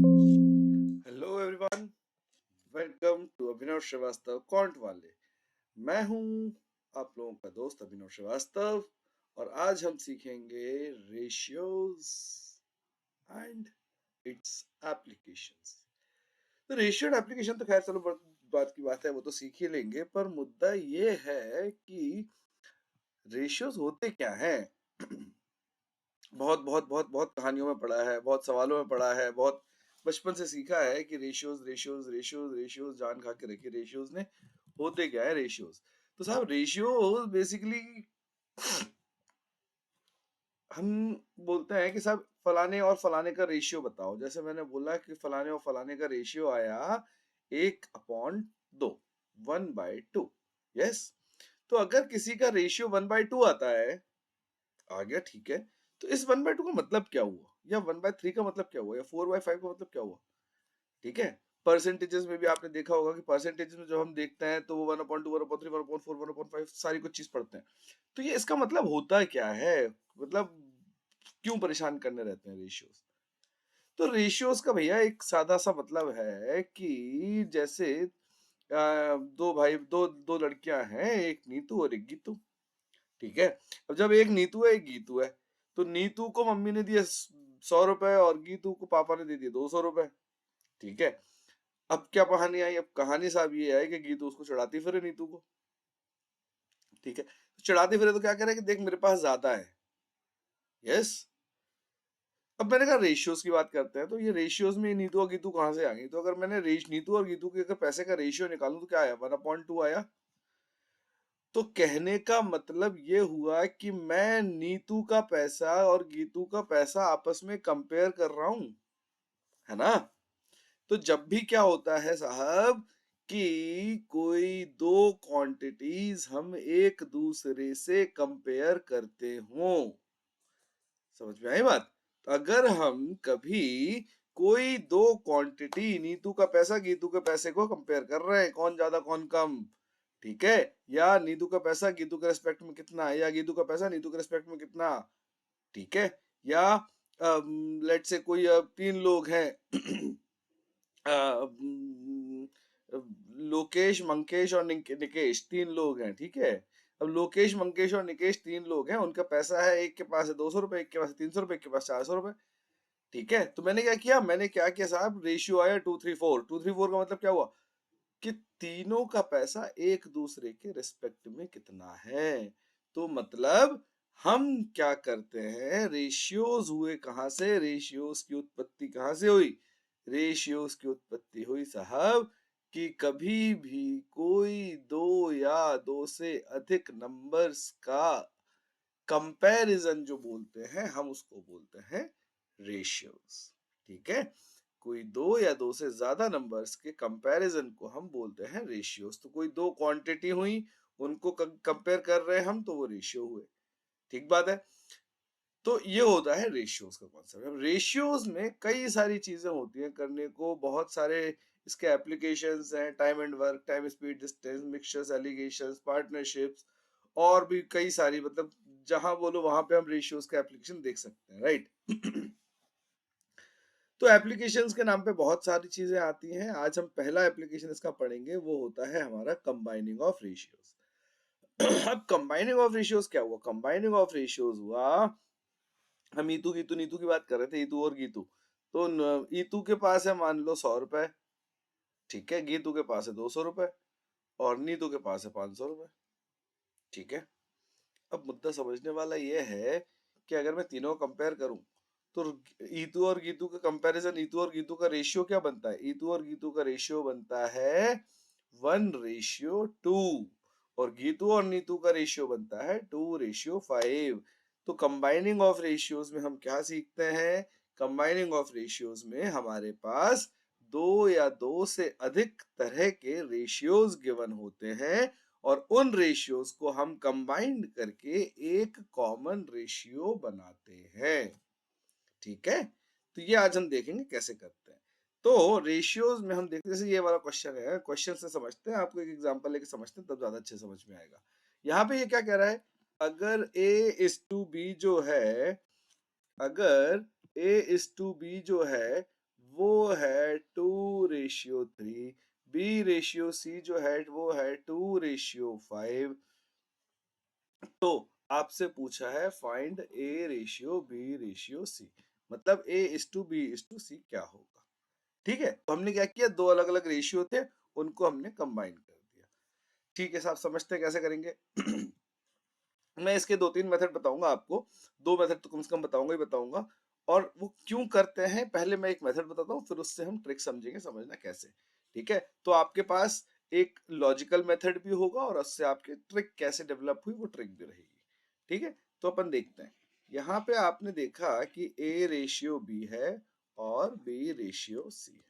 Hello everyone, welcome to Abhinav Srivastava कॉन्ट वाले। मैं हूं आप लोगों का दोस्त अभिनव श्रीवास्तव और आज हम सीखेंगे रेशियोज एंड इट्स एप्लीकेशंस। तो रेशियो एंड एप्लीकेशन तो खैर चलो बात की बात है, वो तो सीख ही लेंगे, पर मुद्दा ये है कि रेशियोज होते क्या हैं। बहुत बहुत बहुत बहुत कहानियों में पढ़ा है, बहुत सवालों में पढ़ा है, बहुत बचपन से सीखा है कि रेशियोज रेशियोज रेशियोज रेशियोज, जान खा के रखी रेशियोज ने। होते क्या है रेशियोज? तो साहब रेशियोज बेसिकली हम बोलते हैं कि साहब फलाने और फलाने का रेशियो बताओ। जैसे मैंने बोला कि फलाने और फलाने का रेशियो आया 1/2, 1/2। यस, तो अगर किसी का रेशियो 1/2 आता है, आ गया, ठीक है, तो इस 1/2 का मतलब क्या हुआ, या 1/3 का मतलब क्या हुआ, या 4/5 का मतलब क्या हुआ? ठीक है। परसेंटेजेस में भी आपने देखा होगा कि परसेंटेजेस में जब हम देखते हैं तो वो 1/2, 1/3, 1/4, 1/5 सारी कुछ चीज पढ़ते हैं। तो ये इसका मतलब होता क्या है? मतलब क्यों परेशान करने रहते हैं रेशियोज? तो रेशियोज का भैया एक सादा सा मतलब है कि जैसे दो भाई, दो दो लड़कियां हैं, एक नीतू और एक गीतू। ठीक है। अब जब एक नीतू है एक गीतू है, तो नीतू को मम्मी ने दिए 100 रुपए और गीतू को पापा ने दे दिए 200 रुपए। ठीक है। अब क्या कहानी आई? अब कहानी साहब ये है कि गीतू उसको चढ़ाती फिरे नीतू को। ठीक है, तो चढ़ाती फिरे तो क्या करे कि देख मेरे पास ज्यादा है। यस। अब मैंने कहा रेशियोज की बात करते हैं, तो ये रेशियोज में नीतू और गीतू कहां से आ गई? तो अगर मैंने नीतू और गीतू के अगर पैसे का रेशियो निकालूं तो क्या आया? 1/2 आया। तो कहने का मतलब ये हुआ कि मैं नीतू का पैसा और गीतू का पैसा आपस में कंपेयर कर रहा हूं, है ना? तो जब भी क्या होता है साहब कि कोई दो क्वांटिटीज हम एक दूसरे से कंपेयर करते हो, समझ में आई बात? तो अगर हम कभी कोई दो क्वांटिटी, नीतू का पैसा गीतू के पैसे को कंपेयर कर रहे हैं, कौन ज्यादा कौन कम, ठीक है, या नीतू का पैसा गीतू के रेस्पेक्ट में कितना है, या गीतू का पैसा नीतू के रेस्पेक्ट में कितना, ठीक है, या लेट से कोई तीन लोग हैं लोकेश, मंकेश और निकेश, तीन लोग हैं, ठीक है। अब लोकेश, मंकेश और निकेश तीन लोग हैं, उनका पैसा है, एक के पास है 200 रुपए, एक के पास है 300 रुपए, एक के पास 400 रुपए। ठीक है, तो मैंने क्या किया साहब, रेशियो आया 2-3-4। 2-3-4 का मतलब क्या हुआ कि तीनों का पैसा एक दूसरे के रिस्पेक्ट में कितना है। तो मतलब हम क्या करते हैं, रेशियोज हुए कहां से, रेशियोज की उत्पत्ति कहां से हुई? रेशियोज की उत्पत्ति हुई साहब कि कभी भी कोई दो या दो से अधिक नंबर्स का कंपैरिजन जो बोलते हैं, हम उसको बोलते हैं रेशियोज। ठीक है, कोई दो या दो से ज्यादा नंबर्स के कंपैरिजन को हम बोलते हैं रेशियोज। तो कोई दो क्वांटिटी हुई, उनको कंपेयर कर रहे हैं हम, तो वो रेशियो हुए। ठीक बात है। तो ये होता है रेशियोज का कॉन्सेप्ट। रेशियोज में कई सारी चीजें होती हैं करने को, बहुत सारे इसके एप्लीकेशंस हैं, time and work, time speed distance, mixtures, allegations, partnerships, और भी कई सारी, मतलब जहां बोलो वहां पे हम रेशियोज का एप्लीकेशन देख सकते हैं, राइट? तो एप्लीकेशंस के नाम पे बहुत सारी चीजें आती हैं। आज हम पहला एप्लीकेशन इसका पढ़ेंगे, वो होता है हमारा कंबाइनिंग ऑफ रेशियोज। अब कंबाइनिंग ऑफ रेशियोज क्या हुआ? कंबाइनिंग ऑफ रेशियोज हुआ, हम ईतू गीतू नीतू की बात कर रहे थे, ईतू और गीतू। तो ईतू के पास है मान लो 100 रुपए, ठीक है, गीतू के पास है 200 रुपए, और नीतू के पास है 500 रुपए। ठीक है। अब मुद्दा समझने वाला ये है कि अगर मैं तीनों को कंपेयर करूं, तो ईतू और गीतू का कंपैरिजन, ईतू और गीतू का रेशियो क्या बनता है? ईतू और गीतू का रेशियो बनता है 1:2, और गीतू और नीतू का रेशियो बनता है 2:5। तो कंबाइनिंग ऑफ रेशियोज में हम क्या सीखते हैं? कंबाइनिंग ऑफ रेशियोज में हमारे पास दो या दो से अधिक तरह के रेशियोज गिवन होते हैं, और उन रेशियोज को हम कंबाइंड करके एक कॉमन रेशियो बनाते हैं। ठीक है, तो ये आज हम देखेंगे कैसे करते हैं। तो रेशियोज में हम देखते हैं, जैसे ये वाला क्वेश्चन है, क्वेश्चन से समझते हैं, आपको एक एग्जांपल लेके समझते हैं, तब ज्यादा अच्छे समझ में आएगा। यहाँ पे ये क्या कह रहा है, अगर A:B जो है, अगर A:B जो है वो 3, बी रेशियो सी जो है वो है 2:5। तो आपसे पूछा है find A ratio B ratio C, मतलब A is to B is to C क्या होगा। ठीक है, तो हमने क्या किया, दो अलग अलग रेशियो थे, उनको हमने कंबाइन कर दिया। ठीक है साहब, समझते हैं कैसे करेंगे। मैं इसके 2-3 मेथड बताऊंगा आपको, 2 मेथड तो कम से कम बताऊंगा ही बताऊंगा, और वो क्यों करते हैं पहले मैं एक मेथड बताता हूँ, फिर उससे हम ट्रिक समझेंगे, समझना कैसे। ठीक है, तो आपके पास एक लॉजिकल मेथड भी होगा और उससे आपकी ट्रिक कैसे डेवलप हुई वो ट्रिक भी रहेगी। ठीक है, तो अपन देखते हैं। यहाँ पे आपने देखा कि ए रेशियो बी है और बी रेशियो सी है।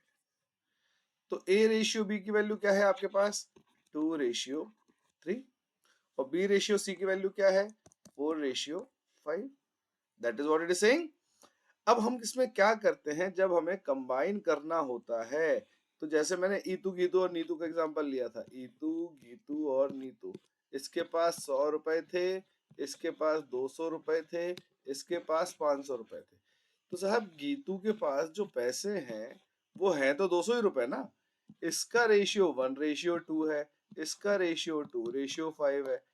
तो ए रेशियो बी की वैल्यू क्या है आपके पास, 2:3, और बी रेशियो सी की वैल्यू क्या है, 4:5। That is what it is saying. अब हम इसमें क्या करते हैं, जब हमें कंबाइन करना होता है, तो जैसे मैंने ईतू गीतू और नीतू का एग्जांपल लिया था, ईतू गीतू और नीतू, इसके पास 100 रुपए थे, इसके पास 200 रुपए थे, इसके पास 500 रुपए थे। तो साहब गीतू के पास जो पैसे हैं वो हैं तो 200 ही रुपए ना, इसका रेशियो 1:2 है, इसका रेशियो 2:5 है।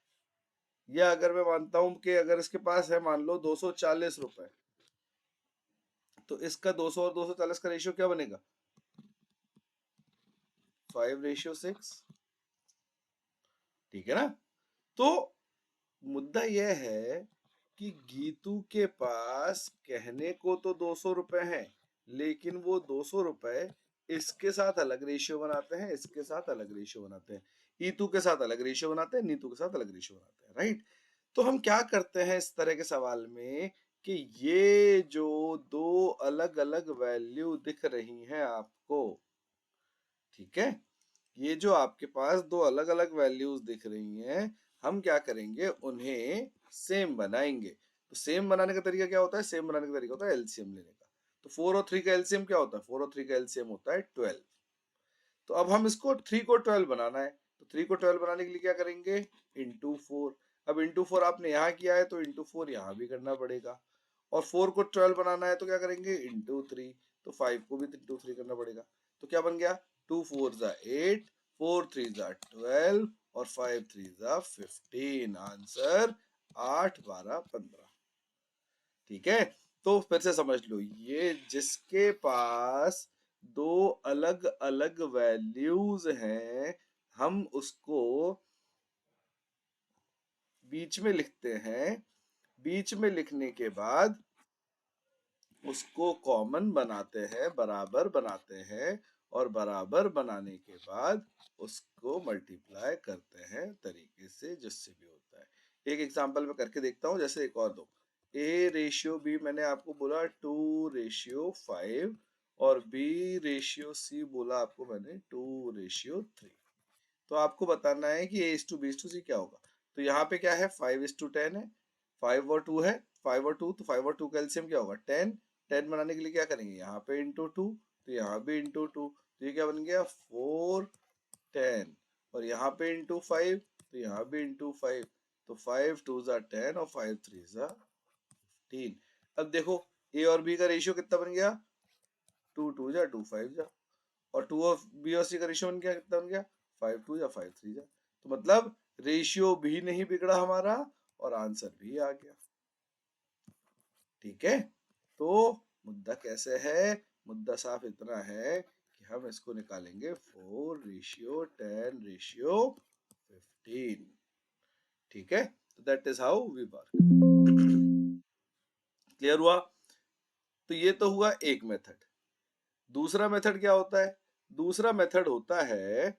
या अगर मैं मानता हूं कि अगर इसके पास है मान लो 240 रुपए, तो इसका 200 और 240 का रेशियो क्या बनेगा, 5:6। ठीक है ना। तो मुद्दा यह है कि गीतू के पास कहने को तो 200 रुपए हैं, लेकिन वो 200 रुपए इसके साथ अलग रेशियो बनाते हैं, इसके साथ अलग रेशियो बनाते हैं, ईतू के साथ अलग रेशियो बनाते हैं, नीतू के साथ अलग रेशियो बनाते हैं, राइट। तो हम क्या करते हैं इस तरह के सवाल में कि ये जो दो अलग अलग वैल्यू दिख रही हैं आपको, ठीक है, ये जो आपके पास दो अलग अलग वैल्यूज दिख रही हैं, हम क्या करेंगे, उन्हें सेम बनाएंगे। तो सेम बनाने का तरीका क्या होता है, सेम बनाने का तरीका होता है एलसीएम लेने का। तो 4 और 3 का एलसीएम क्या होता है, 4 और 3 का एलसीएम होता है 12। तो अब हम इसको 3 को 12 बनाना है, तो 3 को 12 बनाने के लिए क्या करेंगे, इंटू 4। अब इंटू 4 आपने यहाँ किया है तो इंटू 4 यहाँ भी करना पड़ेगा, और 4 को 12 बनाना है तो क्या करेंगे, इंटू 3। तो 5 को भी इंटू 3 करना पड़ेगा। तो क्या बन गया, 2 4 जा 8, 4 3 जा 12, और 5 3 जा 15। आंसर 8 12 15। ठीक है, तो फिर से समझ लो, ये जिसके पास दो अलग अलग वैल्यूज हैं, हम उसको बीच में लिखते हैं, बीच में लिखने के बाद उसको कॉमन बनाते हैं, बराबर बनाते हैं, और बराबर बनाने के बाद उसको मल्टीप्लाई करते हैं तरीके से जिससे भी होता है। एक एग्जांपल में करके देखता हूं, जैसे एक और दो, ए रेशियो बी मैंने आपको बोला 2:5, और बी रेशियो सी बोला आपको मैंने 2:3। तो आपको बताना है कि A is to B is to C क्या होगा। तो यहाँ पे क्या है, 5:10 है, 5 और 2 है, 5 और 2, तो 5 और 2 का एलसीएम क्या होगा, 10। 10 बनाने के लिए क्या करेंगे, यहाँ पे इंटू 2, तो यहाँ भी इंटू 2, तो ये क्या बन गया 4 10, और यहाँ पे इंटू 5, तो यहाँ भी इंटू 5, तो 5 2 जा 10 और 5 3 जा 15। अब देखो ए और बी का रेशियो कितना बन गया, 2 2 जा 2 5 जा, और 2 और बी और सी का रेशियो बन गया कितना बन गया, 5 2 या 5 3 जा। तो मतलब रेशियो भी नहीं बिगड़ा हमारा और आंसर भी आ गया। ठीक है, तो मुद्दा कैसे है, मुद्दा साफ इतना है कि हम इसको निकालेंगे 4:10:15। ठीक है, तो that is how we work. Clear हुआ। तो ये तो हुआ एक मेथड। दूसरा मेथड क्या होता है, दूसरा मेथड होता है,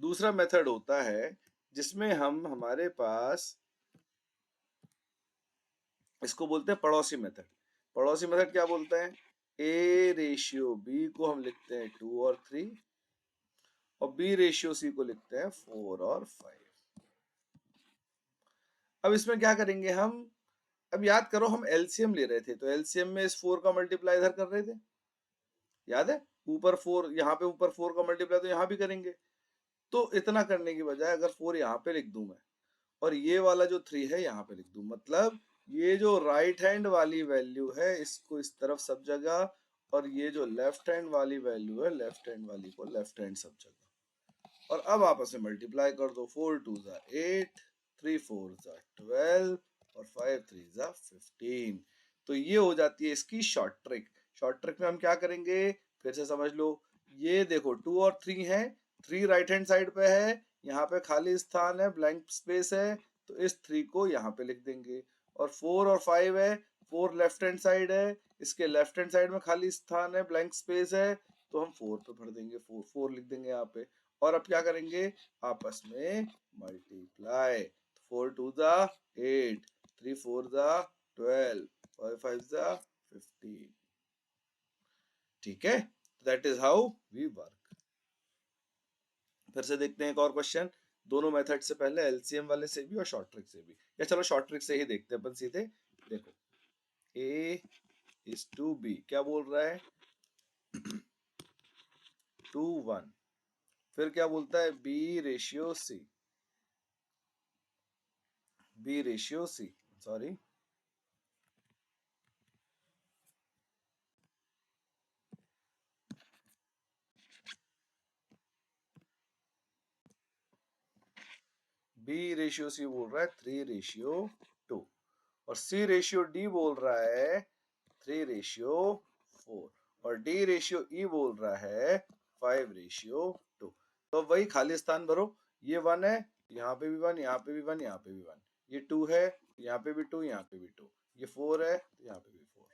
दूसरा मेथड होता है जिसमें हम हमारे पास, इसको बोलते हैं पड़ोसी मेथड। पड़ोसी मेथड क्या बोलते हैं, ए रेशियो बी को हम लिखते हैं 2 और 3, और बी रेशियो सी को लिखते हैं 4 और 5। अब इसमें क्या करेंगे हम, अब याद करो हम एलसीएम ले रहे थे, तो एलसीएम में इस 4 का मल्टीप्लाई इधर कर रहे थे, याद है, ऊपर 4, यहाँ पे ऊपर 4 का मल्टीप्लाई तो यहाँ भी करेंगे। तो इतना करने की बजाय अगर 4 यहाँ पे लिख दूं मैं, और ये वाला जो 3 है यहाँ पे लिख दूं, मतलब ये जो राइट हैंड वाली वैल्यू है इसको इस तरफ सब जगह, और ये जो लेफ्ट हैंड वाली वैल्यू है, लेफ्ट हैंड वाली को लेफ्ट हैंड सब जगह, और अब आपस में मल्टीप्लाई कर दो। 4 2 जा 8, 3 4 जा 12 और 5 3 जा 15। तो ये हो जाती है इसकी शॉर्ट ट्रिक। शॉर्ट ट्रिक में हम क्या करेंगे, फिर से समझ लो। ये देखो 2 और 3 है, 3 राइट हैंड साइड पे है, यहाँ पे खाली स्थान है, ब्लैंक स्पेस है, तो इस 3 को यहाँ पे लिख देंगे। और 4 और 5 है, 4 लेफ्ट हैंड साइड है, इसके लेफ्ट हैंड साइड में खाली स्थान है, ब्लैंक स्पेस है, तो हम 4 पे भर देंगे, 4 4 लिख देंगे यहाँ पे। और अब क्या करेंगे, आपस में मल्टीप्लाई। 4 2 जा 8, 3 4 जा 12, 5 5 जा 15। ठीक है, that is how we work. फिर से देखते हैं एक और क्वेश्चन, दोनों मेथड से, पहले एलसीएम वाले से भी और शॉर्ट ट्रिक से भी, या चलो शॉर्ट ट्रिक से ही देखते हैं अपन सीधे। देखो a is to b, क्या बोल रहा है 2 1, फिर क्या बोलता है b ratio c, sorry b ratio c बोल रहा है 3 रेशियो 2, और c रेशियो d बोल रहा है 3 रेशियो 4, और d रेशियो e बोल रहा है 5 रेशियो 2। तो वही खाली स्थान भरो, ये 1 है, यहाँ पे भी 1, यहाँ पे भी 1, यहाँ पे भी 1, ये 2 है, यहाँ पे भी 2, यहाँ पे भी 2, ये 4 है तो यहाँ पे भी 4,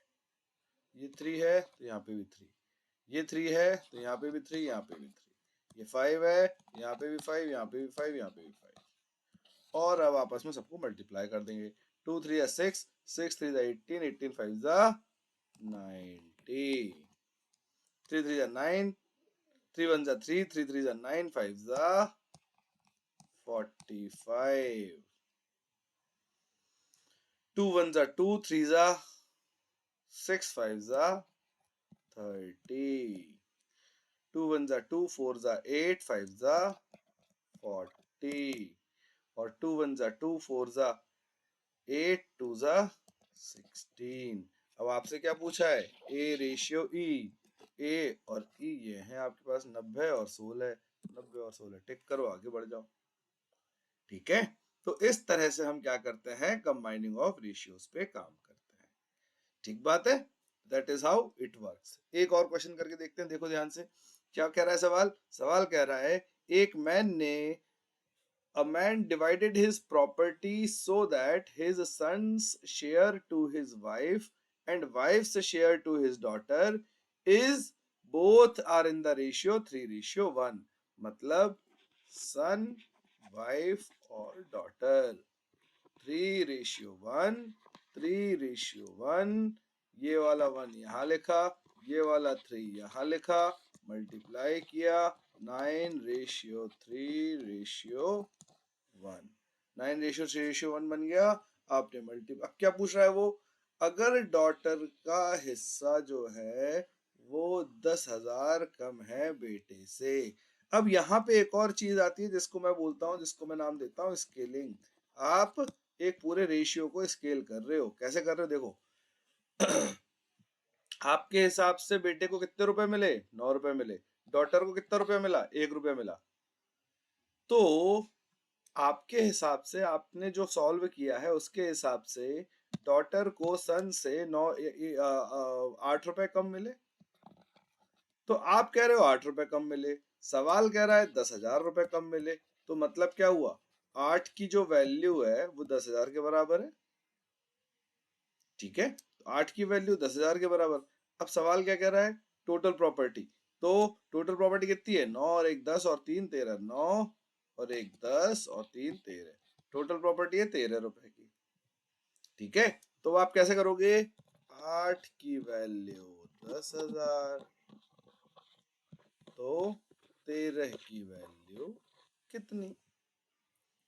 ये 3 है तो यहाँ पे भी 3, ये 3 है तो यहाँ पे भी 3, यहाँ पे भी 3, ये 5 है, यहाँ पे भी 5, यहाँ पे भी 5, यहाँ पे भी 5। और अब आपस में सबको मल्टीप्लाई कर देंगे। 2 3 जा 6, 6 3 जा 18, 18 5 जा 90, 3 3 जा 9, 3 1 जा 3, 3 3 जा 9, 5 जा 45, 2 1 जा 2, 3 जा 6, 5 जा 30, 2 1 जा 2, 4 जा 8, 5 जा 40, और 2 1 जा 2, 4 जा 8, 2 जा 16। अब आपसे क्या पूछा है, ए रेशियो ई, ए और ई ये है आपके पास 90 और 16, 90 और 16 टिक करो, आगे बढ़ जाओ। ठीक है, तो इस तरह से हम क्या करते हैं, कंबाइनिंग ऑफ रेशियोज पे काम करते हैं। ठीक बात है, that is how it works. एक और क्वेश्चन करके देखते हैं, देखो ध्यान से क्या कह रहा है सवाल। सवाल कह रहा है एक मैन ने A man divided his property so that his sons share to his wife and wife's share to his daughter is both are in the ratio 3:1। मतलब son, wife और daughter 3:1, 3:1, ये वाला 1 यहाँ लिखा, ये वाला 3 यहाँ लिखा, मल्टीप्लाई किया, 9:3:1, 9:3:1 बन गया। आपने अब क्या पूछ रहा है वो, अगर डॉटर का हिस्सा जो है वो 10,000 कम है बेटे से। अब यहाँ पे एक और चीज आती है जिसको मैं बोलता हूँ, जिसको मैं नाम देता हूँ स्केलिंग। आप एक पूरे रेशियो को स्केल कर रहे हो, कैसे कर रहे हो देखो आपके हिसाब से बेटे को कितने रुपए मिले, 9 रुपए मिले, डॉटर को कितना रुपया मिला, 1 रुपया मिला। तो आपके हिसाब से आपने जो सॉल्व किया है उसके हिसाब से डॉटर को सन से 8 रुपए कम मिले। तो आप कह रहे हो 8 रुपए कम मिले, सवाल कह रहा है 10,000 रुपए कम मिले। तो मतलब क्या हुआ, 8 की जो वैल्यू है वो 10,000 के बराबर है। ठीक है, तो 8 की वैल्यू 10,000 के बराबर। अब सवाल क्या कह रहा है, टोटल प्रॉपर्टी। तो टोटल प्रॉपर्टी कितनी है, 9 और 1 10 और 3 13, 9 और 1 10 और 3 13, टोटल प्रॉपर्टी है 13 रुपए की। ठीक है, तो आप कैसे करोगे, 8 की वैल्यू 10,000 तो 13 की वैल्यू कितनी,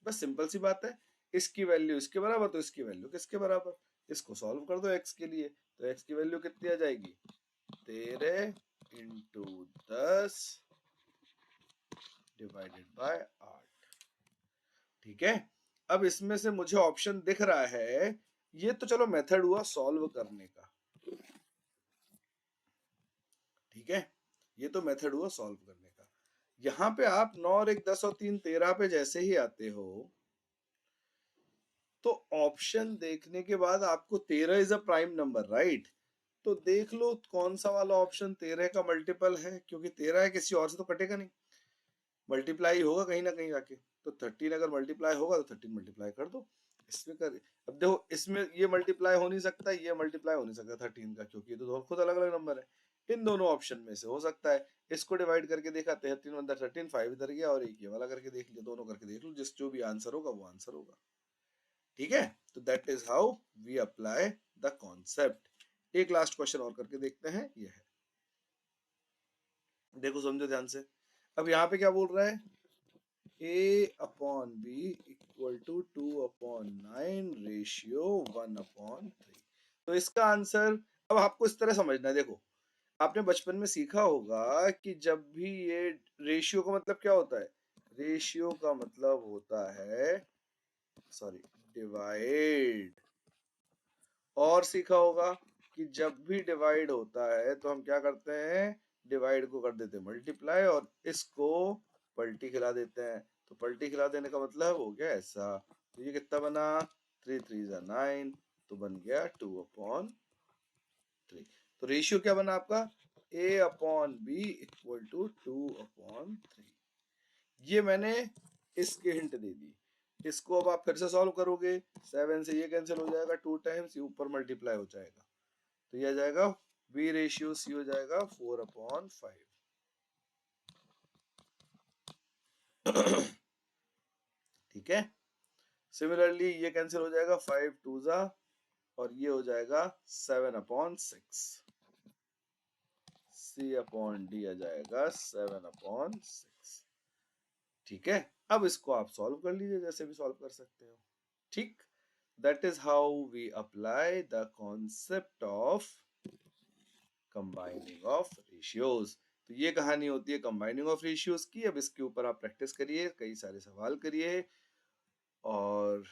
बस सिंपल सी बात है। इसकी वैल्यू इसके बराबर तो इसकी वैल्यू किसके बराबर, इसको सॉल्व कर दो x के लिए, तो x की वैल्यू कितनी आ जाएगी, 13 इंटू 10 डिवाइडेड बाय 8। ठीक है, अब इसमें से मुझे ऑप्शन दिख रहा है, ये तो चलो मेथड हुआ सॉल्व करने का, ठीक है, ये तो मेथड हुआ सॉल्व करने का। यहाँ पे आप 9 और 1 10 और 3 13 पे जैसे ही आते हो तो ऑप्शन देखने के बाद आपको 13 is a prime number, right? तो देख लो कौन सा वाला ऑप्शन 13 का मल्टीपल है, क्योंकि 13 है, किसी और से तो कटेगा नहीं, मल्टीप्लाई होगा कहीं ना कहीं जाके। तो 13 अगर मल्टीप्लाई होगा तो 13 मल्टीप्लाई कर दो इसमें कर। अब देखो इसमें ये मल्टीप्लाई हो नहीं सकता, ये मल्टीप्लाई हो नहीं सकता 13 का, क्योंकि ये तो खुद अलग अलग नंबर है। इन दोनों ऑप्शन में से हो सकता है। इसको डिवाइड करके देखा 13 अंदर 13 5 इधर गया, और एक ये वाला करके देख लिया, दोनों करके देख लो, जिस जो भी आंसर होगा वो आंसर होगा। ठीक है, तो that is how we apply the concept. एक लास्ट क्वेश्चन और करके देखते हैं, ये है, देखो समझो ध्यान से। अब यहाँ पे क्या बोल रहा है, a upon b equal to 2/9 ratio 1/3। तो इसका आंसर अब आपको इस तरह समझना है। देखो आपने बचपन में सीखा होगा कि जब भी ये रेशियो का मतलब क्या होता है, रेशियो का मतलब होता है, सॉरी, डिवाइड। और सीखा होगा कि जब भी डिवाइड होता है तो हम क्या करते हैं, डिवाइड को कर देते हैं मल्टीप्लाई, और इसको पलटी खिला देते हैं। तो पलटी खिला देने का मतलब हो गया ऐसा। तो ये कितना बना, 3 3 9, तो बन गया 2/3। तो रेशियो क्या बना आपका, a upon b equal to 2/3। ये मैंने इसके हिंट दे दी। इसको अब आप फिर से सॉल्व करोगे, 7 से ये कैंसिल हो जाएगा, 2 टाइम्स ये ऊपर मल्टीप्लाई हो जाएगा, तो ये आ जाएगा b रेशियो c हो जाएगा 4/5। ठीक है, सिमिलरली ये कैंसिल हो जाएगा, 5 2 जा, और ये हो जाएगा 7/6। c अपॉन d आ जाएगा 7/6। ठीक है, अब इसको आप सॉल्व कर लीजिए, जैसे भी सॉल्व कर सकते हो। ठीक, that is how we apply the concept of combining of ratios. तो ये कहानी होती है कंबाइनिंग ऑफ रेशियोज की। अब इसके ऊपर आप प्रैक्टिस करिए, कई सारे सवाल करिए, और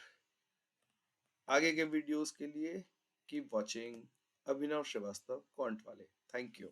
आगे के वीडियोस के लिए कीप वॉचिंग अभिनव श्रीवास्तव क्वांट वाले। Thank you.